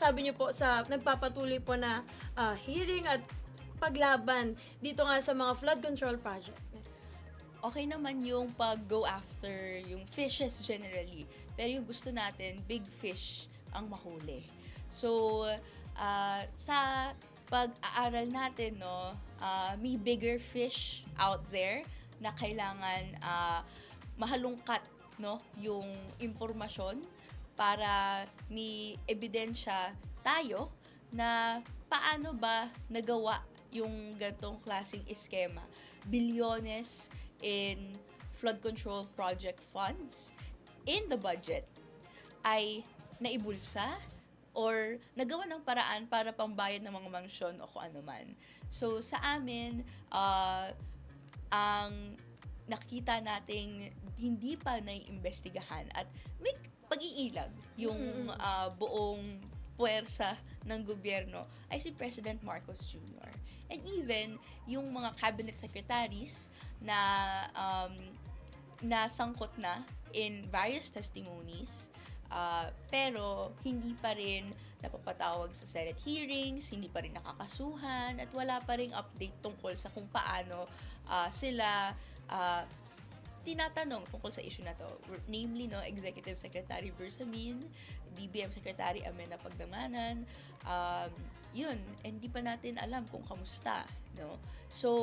Sabi niyo po sa nagpapatuloy po na hearing at paglaban dito nga sa mga flood control project? Okay naman yung pag-go after yung fishes generally. Pero yung gusto natin, big fish ang mahuli. So, sa pag-aaral natin, no, may bigger fish out there na kailangan mahalungkat, no, yung impormasyon para may ebidensya tayo na paano ba nagawa yung gantong klaseng eskema. Bilyones in flood control project funds in the budget ay naibulsa or nagawa ng paraan para pambayad ng mga mansyon o kung ano man. So sa amin, ang nakita nating hindi pa naiimbestigahan at may pag-iilag yung buong puwersa ng gobyerno ay si President Marcos Jr. And even yung mga cabinet secretaries na nasangkot na in various testimonies, pero hindi pa rin napapatawag sa Senate hearings, hindi pa rin nakakasuhan, at wala pa ring update tungkol sa kung paano sila tinatanong tungkol sa issue na to. Namely, no, Executive Secretary Bersamin, DBM Secretary Amena Pagdamanan, yun, hindi pa natin alam kung kamusta, no? So,